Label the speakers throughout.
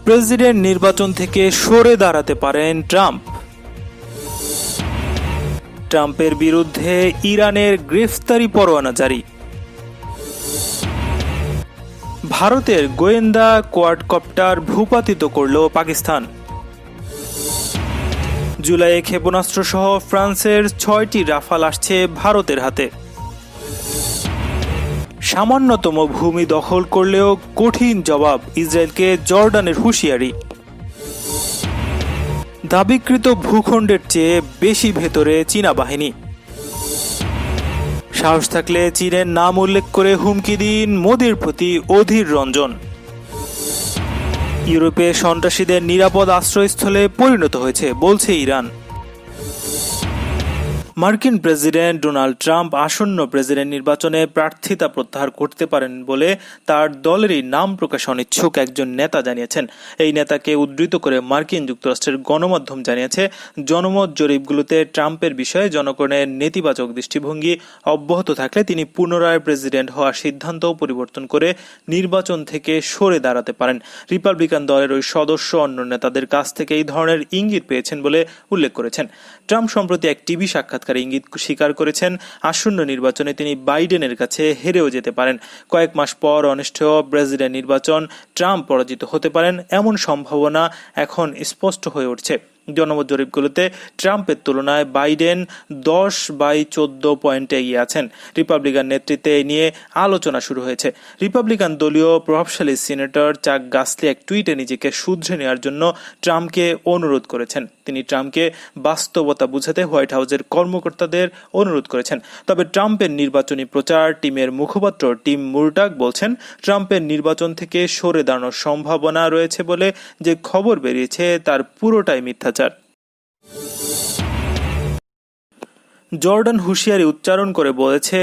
Speaker 1: President নির্বাচন থেকে সরে দাঁড়াতে পারেন ট্রাম্প। ট্রাম্পের বিরুদ্ধে ইরানের গ্রেফতারি পরোয়ানা জারি। ভারতের গোয়েন্দা কোয়াডকপ্টার ভূপাতিত করল পাকিস্তান। জুলাইয়ে ক্ষেপণাস্ত্র সহ ফ্রান্সের 6টি রাফাল আসছে ভারতের হাতে। সামান্যতম ভূমি দখল করলেও কঠিন জবাব ইসরায়েলকে জর্ডানের হুঁশিয়ারি। দাবিকৃত ভূখণ্ডের চেয়ে বেশি ভেতরে চীনা বাহিনী। সাহস থাকলে চীনের নাম উল্লেখ করে হুমকি দিন মোদির প্রতি অধীর রঞ্জন। ইউরোপে সন্ত্রাসীদের নিরাপদ আশ্রয়স্থলে পরিণত হয়েছে বলছে ইরান। মার্কিন প্রেসিডেন্ট ডোনাল্ড ট্রাম্প আসন্ন প্রেসিডেন্ট নির্বাচনে প্রার্থিতা প্রত্যাহার করতে পারেন বলে তার দলেরই নাম প্রকাশ অনিচ্ছুক একজন নেতা জানিয়েছেন। এই নেতাকে উদ্ধৃত করে মার্কিন যুক্তরাষ্ট্রের গণমাধ্যম জানিয়েছে, জনমত জরিপগুলোতে ট্রাম্পের বিষয়ে জনগণের নেতিবাচক দৃষ্টিভঙ্গি অব্যাহত থাকলে তিনি পুনরায় প্রেসিডেন্ট হওয়ার সিদ্ধান্ত পরিবর্তন করে নির্বাচন থেকে সরে দাঁড়াতে পারেন। রিপাবলিকান দলের ওই সদস্য অন্য নেতাদের কাছ থেকে এই ধরনের ইঙ্গিত পেয়েছেন বলে উল্লেখ করেছেন। ট্রাম্প সম্প্রতি এক টিভি সাক্ষাৎকারে ইঙ্গিত স্বীকার করেছেন আসন্ন নির্বাচনে তিনি বাইডেনের কাছে হেরেও যেতে পারেন। কয়েক মাস পর অনুষ্ঠেয় প্রেসিডেন্ট নির্বাচন ট্রাম্প পরাজিত হতে পারেন এমন সম্ভাবনা এখন স্পষ্ট হয়ে উঠছে। জনমত জরিপগুলোতে ট্রাম্পের তুলনায় বাইডেন 10/14 পয়েন্টে এগিয়ে আছেন। রিপাবলিকান নেতৃত্বে এই নিয়ে আলোচনা শুরু হয়েছে। রিপাবলিকান দলীয় প্রভাবশালী সিনেটর চাক গাসলি এক টুইটে নিজেকে শুধরে নেওয়ার জন্য ট্রাম্পকে অনুরোধ করেছেন। তিনি ট্রাম্পকে বাস্তবতা বুঝাতে হোয়াইট হাউসের কর্মকর্তাদের অনুরোধ করেছেন। তবে ট্রাম্পের নির্বাচনী প্রচার টিমের মুখপাত্র টিম মুরটাক বলছেন, ট্রাম্পের নির্বাচন থেকে সরে দাঁড়ানোর সম্ভাবনা রয়েছে বলে যে খবর বেরিয়েছে তার পুরোটাই মিথ্যাচার। জর্ডান হুঁশিয়ারি উচ্চারণ করে বলেছে,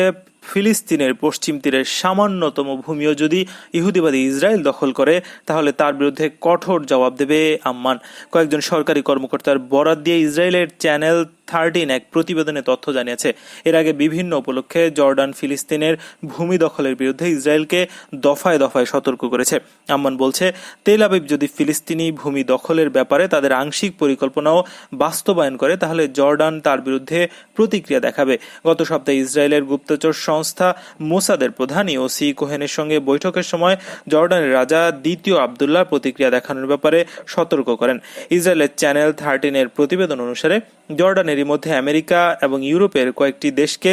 Speaker 1: ফিলিস্তিনের পশ্চিম তীরের সামান্যতম ভূমিও যদি ইহুদিবাদী ইসরায়েল দখল করে তাহলে তার বিরুদ্ধে কঠোর জবাব দেবে আম্মান। কয়েকজন সরকারি কর্মকর্তার বরাত দিয়ে ইসরায়েলের চ্যানেল 13 এক প্রতিবেদনে তথ্য জানিয়েছে। এর আগে বিভিন্ন উপলক্ষে জর্ডান ফিলিস্তিনের ভূমি দখলের বিরুদ্ধে ইসরায়েলকে দফায় দফায় সতর্ক করেছে। আম্মান বলছে, তেল আবিব যদি ফিলিস্তিনি ভূমি দখলের ব্যাপারে তাদের আংশিক পরিকল্পনাও বাস্তবায়ন করে তাহলে জর্ডান তার বিরুদ্ধে প্রতিক্রিয়া দেখাবে। গত সপ্তাহে ইসরায়েলের গুপ্তচর সংস্থা মোসাদের প্রধান ইওসি কোহেনের সঙ্গে বৈঠকের সময় জর্ডানের রাজা দ্বিতীয় আবদুল্লাহ প্রতিক্রিয়া দেখানোর ব্যাপারে সতর্ক করেন। ইসরায়েলের চ্যানেল 13 এর প্রতিবেদন অনুসারে জর্ডানেরই মধ্যে আমেরিকা এবং ইউরোপের কয়েকটি দেশকে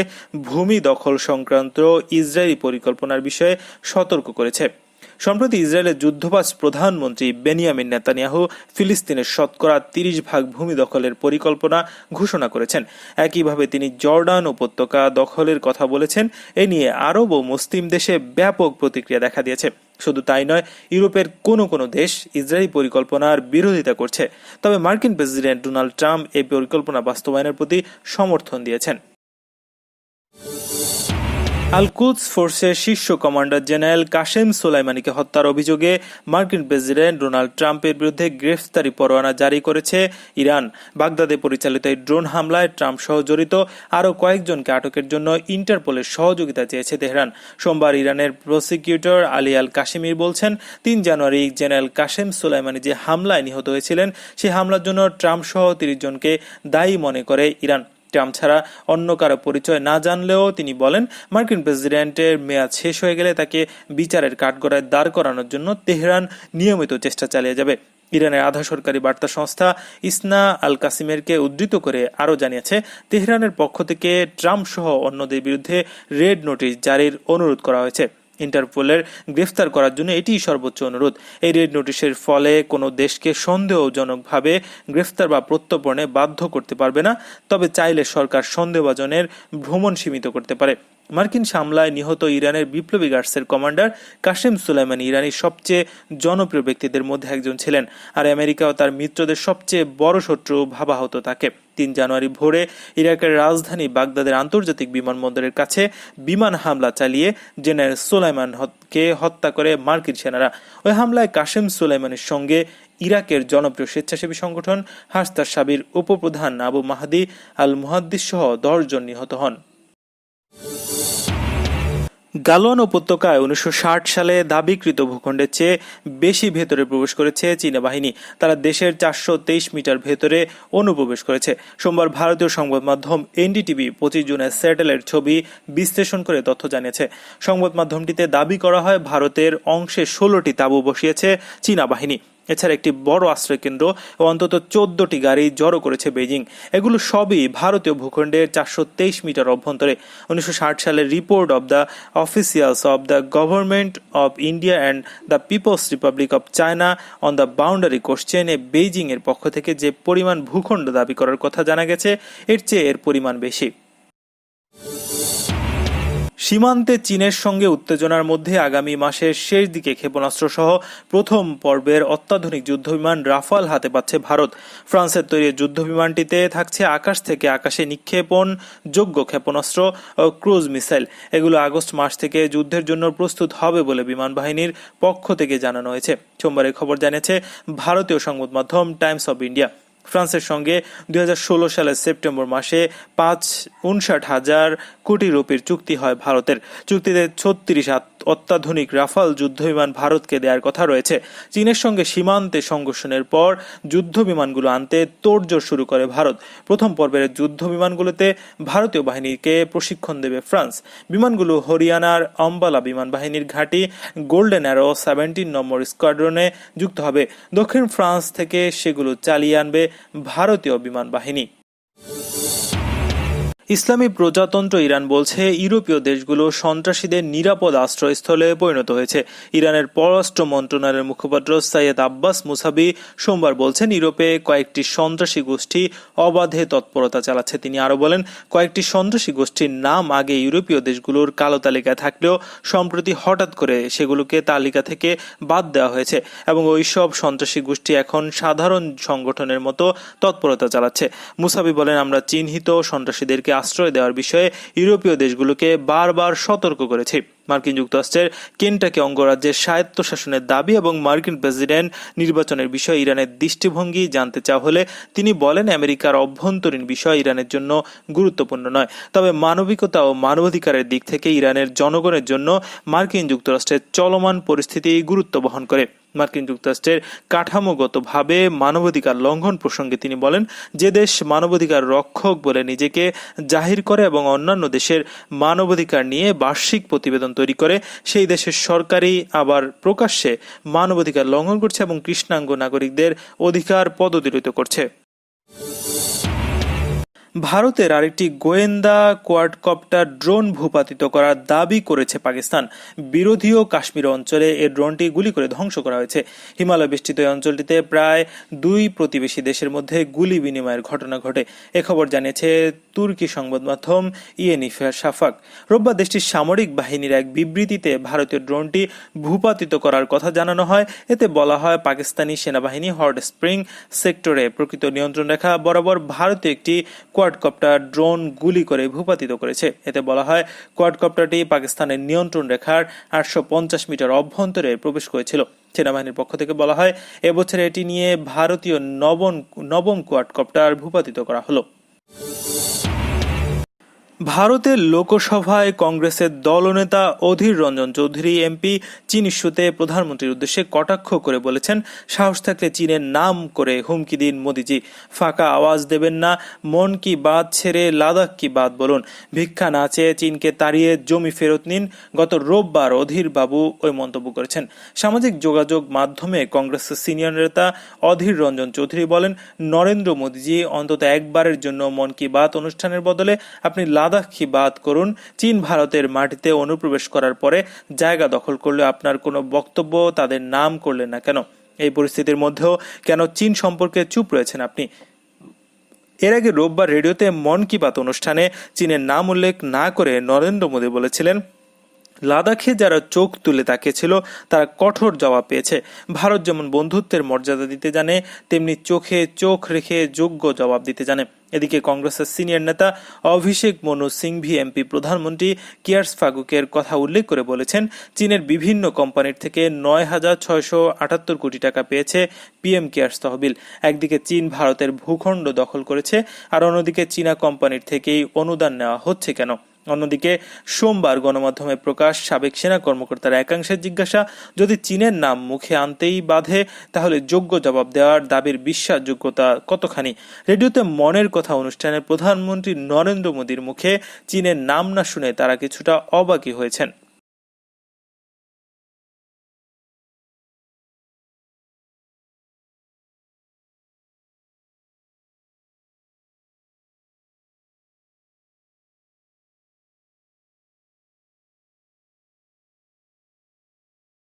Speaker 1: ভূমি দখল সংক্রান্ত ইসরায়েলি পরিকল্পনার বিষয়ে সতর্ক করেছে। সম্প্রতি ইসরায়েলের যুদ্ধবাজ প্রধানমন্ত্রী বেনিয়ামিন নেতানিয়াহু ফিলিস্তিনের শতকরা 30% ভূমি দখলের পরিকল্পনা ঘোষণা করেছেন। একইভাবে তিনি জর্ডান উপত্যকা দখলের কথা বলেছেন। এ নিয়ে আরব ও মুসলিম দেশে ব্যাপক প্রতিক্রিয়া দেখা দিয়েছে। শুধু তাই নয়, ইউরোপের কোনো কোনো দেশ ইসরায়েলি পরিকল্পনার বিরোধিতা করছে। তবে মার্কিন প্রেসিডেন্ট ডোনাল্ড ট্রাম্প এই পরিকল্পনা বাস্তবায়নের প্রতি সমর্থন দিয়েছেন। আল কুদস ফোর্সের শীর্ষ কমান্ডার জেনারেল কাসেম সোলাইমানিকে হত্যার অভিযোগে মার্কিন প্রেসিডেন্ট ডোনাল্ড ট্রাম্পের বিরুদ্ধে গ্রেফতারি পরোয়ানা জারি করেছে ইরান। বাগদাদে পরিচালিত এই ড্রোন হামলায় ট্রাম্প সহ জড়িত আরও কয়েকজনকে আটকের জন্য ইন্টারপোলের সহযোগিতা চেয়েছে তেহরান। সোমবার ইরানের প্রসিকিউটর আলী আল কাশিমির বলছেন, 3 জানুয়ারি জেনারেল কাসেম সোলাইমানি যে হামলায় নিহত হয়েছিলেন সেই হামলার জন্য ট্রাম্প সহ 30 জনকে দায়ী মনে করে ইরান। ট্রাম্প ছাড়া অন্য কারো পরিচয় না জানলেও তিনি বলেন, মার্কিন প্রেসিডেন্টের মেয়াদ শেষ হয়ে গেলে তাকে বিচারের কাঠগড়ায় দাঁড় করানোর জন্য তেহরান নিয়মিত চেষ্টা চালিয়ে যাবে। ইরানের আধা সরকারি বার্তা সংস্থা ইসনা আল কাসিমেরকে উদ্ধৃত করে আরও জানিয়েছে, তেহরানের পক্ষ থেকে ট্রাম্প সহ অন্যদের বিরুদ্ধে রেড নোটিশ জারির অনুরোধ করা হয়েছে। ইন্টারপোলের গ্রেফতার করার জন্য এটিই সর্বোচ্চ অনুরোধ। এই রেড নোটিশের ফলে কোনো দেশকে সন্দেহজনকভাবে গ্রেফতার বা প্রত্যর্পণে বাধ্য করতে পারবে না, তবে চাইলে সরকার সন্দেহভাজনের ভ্রমণ সীমিত করতে পারে। মার্কিন হামলায় নিহত ইরানের বিপ্লবী গার্ডসের কমান্ডার কাসেম সুলাইমানি ইরানের সবচেয়ে জনপ্রিয় ব্যক্তিদের মধ্যে একজন ছিলেন, আর আমেরিকা ও তার মিত্রদের সবচেয়ে বড় শত্রু ভাবা হতো তাকে। 3 জানুয়ারি ভোরে ইরাকের রাজধানী বাগদাদের আন্তর্জাতিক বিমানবন্দরের কাছে বিমান হামলা চালিয়ে জেনারেল সুলাইমানকে হত্যা করে মার্কিন সেনারা। ওই হামলায় কাসেম সুলাইমানের সঙ্গে ইরাকের জনপ্রিয় স্বেচ্ছাসেবী সংগঠন হাসতার সাবির উপপ্রধান আবু মাহদি আল মুহাদ্দিস সহ 10 জন নিহত হন। গালওয়ান উপত্যকায় 1960 সালে দাবিকৃত ভূখণ্ডের চেয়ে বেশি ভেতরে প্রবেশ করেছে চীনা বাহিনী। তারা দেশের 423 মিটার ভেতরে অনুপ্রবেশ করেছে। সোমবার ভারতীয় সংবাদ মাধ্যম এনডিটিভি 25 জুনের স্যাটেলাইট ছবি বিশ্লেষণ করে তথ্য জানিয়েছে। সংবাদ মাধ্যমটিতে দাবি করা হয় ভারতের অংশে 16টি তাঁবু বসিয়েছে চীনা বাহিনী। এছাড়া একটি বড় আশ্রয় কেন্দ্র ও অন্তত 14টি গাড়ি জড়ো করেছে বেজিং। এগুলো সবই ভারতীয় ভূখণ্ডের 423 মিটার অভ্যন্তরে। 1960 সালের report of the officials of the government of India and the People's Republic of China on the boundary কোশ্চেনে বেইজিং এর পক্ষ থেকে যে পরিমাণ ভূখণ্ড দাবি করার কথা জানা গেছে, এর চেয়ে এর পরিমাণ বেশি। সীমান্তে চীনের সঙ্গে উত্তেজনার মধ্যে আগামী মাসের শেষ দিকে ক্ষেপণাস্ত্র সহ প্রথম পর্বের অত্যাধুনিক যুদ্ধবিমান রাফাল হাতে পাচ্ছে ভারত। ফ্রান্সের তৈরি যুদ্ধবিমানটিতে থাকছে আকাশ থেকে আকাশে নিক্ষেপণ যোগ্য ক্ষেপণাস্ত্র ও ক্রুজ মিসাইল। এগুলো আগস্ট মাস থেকে যুদ্ধের জন্য প্রস্তুত হবে বলে বিমান বাহিনীর পক্ষ থেকে জানানো হয়েছে। সোমবার এই খবর জানিয়েছে ভারতীয় সংবাদ মাধ্যম টাইমস অব ইন্ডিয়া। ফ্রান্সের সঙ্গে 2016 সালের সেপ্টেম্বর মাসে 59,000 কোটি রুপির চুক্তি হয় ভারতের। চুক্তিতে 36 অত্যাধুনিক রাফাল যুদ্ধবিমান ভারতকে দেওয়ার কথা রয়েছে। চীনের সঙ্গে সীমান্তে সংঘর্ষণের পর যুদ্ধ বিমানগুলো আনতে তোড়জোড় শুরু করে ভারত। প্রথম পর্বের যুদ্ধ বিমানগুলোতে ভারতীয় বাহিনীকে প্রশিক্ষণ দেবে ফ্রান্স। বিমানগুলো হরিয়ানার আম্বালা বিমান বাহিনীর ঘাঁটি গোল্ডেন অ্যারো 17 নম্বর স্কোয়াড্রনে যুক্ত হবে। দক্ষিণ ফ্রান্স থেকে সেগুলো চালিয়ে আনবে ভারতীয় বিমান বাহিনী। ইসলামী প্রজাতন্ত্র ইরান বলছে ইউরোপীয় দেশগুলো সন্ত্রাসীদের নিরাপদ আশ্রয়স্থলে পরিণত হয়েছে। ইরানের পররাষ্ট্র মন্ত্রণালয়ের মুখপাত্র সৈয়দ আব্বাস মুসাবি সোমবার বলছেন ইউরোপে কয়েকটি সন্ত্রাসী গোষ্ঠী অবাধে তৎপরতা চালাচ্ছে। তিনি আরো বলেন, কয়েকটি সন্ত্রাসী গোষ্ঠীর নাম আগে ইউরোপীয় দেশগুলোর কালো তালিকায় থাকলেও সম্প্রতি হঠাৎ করে সেগুলোকে তালিকা থেকে বাদ দেওয়া হয়েছে এবং ওইসব সন্ত্রাসী গোষ্ঠী এখন সাধারণ সংগঠনের মতো তৎপরতা চালাচ্ছে। মুসাবি বলেন, আমরা চিহ্নিত সন্ত্রাসীদেরকে আশ্রয় দেওয়ার বিষয়ে ইউরোপীয় দেশগুলোকে বারবার সতর্ক করেছি। মার্কিন যুক্তরাষ্ট্রের কেন্টাকি অঙ্গরাজ্যের স্বায়ত্তশাসনের দাবি এবং মার্কিন প্রেসিডেন্ট নির্বাচনের বিষয়ে ইরানের দৃষ্টিভঙ্গি জানতে চাওয়া হলে তিনি বলেন, আমেরিকার অভ্যন্তরীণ বিষয় ইরানের জন্য গুরুত্বপূর্ণ নয়, তবে মানবিকতা ও মানবাধিকারের দিক থেকে ইরানের জনগণের জন্য মার্কিন যুক্তরাষ্ট্রের চলমান পরিস্থিতি গুরুত্ব বহন করে। মার্কিন যুক্তরাষ্ট্রের কাঠামোগতভাবে মানবাধিকার লঙ্ঘন প্রসঙ্গে তিনি বলেন, যে দেশ মানবাধিকার রক্ষক বলে নিজেকে জাহির করে এবং অন্যান্য দেশের মানবাধিকার নিয়ে বার্ষিক প্রতিবেদন তৈরি করে, সেই দেশের সরকারই আবার প্রকাশ্যে মানবাধিকার লঙ্ঘন করছে এবং কৃষ্ণাঙ্গ নাগরিকদের অধিকার পদদলিত করছে। ভারতের আরেকটি গোয়েন্দা কোয়াডকপ্টার ড্রোন ভূপাতিত করার দাবি করেছে পাকিস্তান। বিরোধীয় কাশ্মীর অঞ্চলে এই ড্রোনটি গুলি করে ধ্বংস করা হয়েছে। হিমালয় বেষ্টিত এই অঞ্চলটিতে প্রায় 2 প্রতিবেশী দেশের মধ্যে গুলি বিনিময়ের ঘটনা ঘটে। এ খবর জানিয়েছে তুর্কি সংবাদ মাধ্যম ইয়েনিফা শাফাক। রোববার দেশটির সামরিক বাহিনীর এক বিবৃতিতে ভারতীয় ড্রোনটি ভূপাতিত করার কথা জানানো হয়। এতে বলা হয়, পাকিস্তানি সেনাবাহিনী হট স্প্রিং সেক্টরে প্রকৃত নিয়ন্ত্রণ রেখা বরাবর ভারতীয় একটি কোয়াডকপ্টার ড্রোন গুলি করে ভূপাতিত করেছে। এতে বলা হয়, কোয়াডকপ্টারটি পাকিস্তানের নিয়ন্ত্রণ রেখার 850 মিটার অভ্যন্তরে প্রবেশ করেছিল। সেনাবাহিনীর পক্ষ থেকে বলা হয়, এবছর এটি নিয়ে ভারতীয় নবম কোয়াডকপ্টার ভূপাতিত করা হলো। ভারতের লোকসভায় কংগ্রেসের দলনেতা অধীর রঞ্জন চৌধুরী এমপি চীন ইস্যুতে প্রধানমন্ত্রীর উদ্দেশ্যে কটাক্ষ করে বলেছেন, সাহস থাকলে চীনের নাম করে হুমকি দিন মোদিজি, ফাঁকা আওয়াজ দেবেন না, মন কি বাত ছেড়ে লাদাখ কি বাত বলুন, ভিক্ষা না চেয়ে চীনকে তাড়িয়ে জমি ফেরত নিন। গত রোববার অধীর বাবু ওই মন্তব্য করেছেন। সামাজিক যোগাযোগ মাধ্যমে কংগ্রেসের সিনিয়র নেতা অধীর রঞ্জন চৌধুরী বলেন, নরেন্দ্র মোদিজি অন্তত একবারের জন্য মন কি বাত অনুষ্ঠানের বদলে আপনি লাদাখ কি বাত করুন। চীন ভারতের মাটিতে অনুপ্রবেশ করার পরে জায়গা দখল করলে আপনার কোনো বক্তব্য তাদের নাম করলেন না কেন? এই পরিস্থিতির মধ্যেও কেন চীন সম্পর্কে চুপ রয়েছেন আপনি? এর আগে রোববার রেডিওতে মন কি বাত অনুষ্ঠানে চীনের নাম উল্লেখ না করে নরেন্দ্র মোদী বলেছিলেন, লাদাখে যারা চোখ তুলে তাকিয়েছিল তারা কঠোর জবাব পেয়েছে। ভারত যেমন বন্ধুত্বের মর্যাদা দিতে জানে, তেমনি চোখে চোখ রেখে যোগ্য জবাব দিতে জানে। এদিকে কংগ্রেসের সিনিয়র নেতা অভিষেক মনু সিংভি এমপি প্রধানমন্ত্রী কিয়ার্স ফাগুকের কথা উল্লেখ করে বলেছেন, চীনের বিভিন্ন কোম্পানির থেকে 9,678 কোটি টাকা পেয়েছে পিএম কেয়ার্স তহবিল। একদিকে চীন ভারতের ভূখণ্ড দখল করেছে, আর অন্যদিকে চীনা কোম্পানির থেকেই অনুদান নেওয়া হচ্ছে কেন? অন্যদিকে সোমবার গণমাধ্যমে প্রকাশ সাবেক সেনা কর্মকর্তার একাংশের জিজ্ঞাসা, যদি চীনের নাম মুখে আনতেই বাধে তাহলে যোগ্য জবাব দেওয়ার দাবির বিশ্বাসযোগ্যতা কতখানি। রেডিওতে মনের কথা অনুষ্ঠানে প্রধানমন্ত্রী নরেন্দ্র মোদীর মুখে চীনের নাম না শুনে তারা কিছুটা অবাকই হয়েছেন।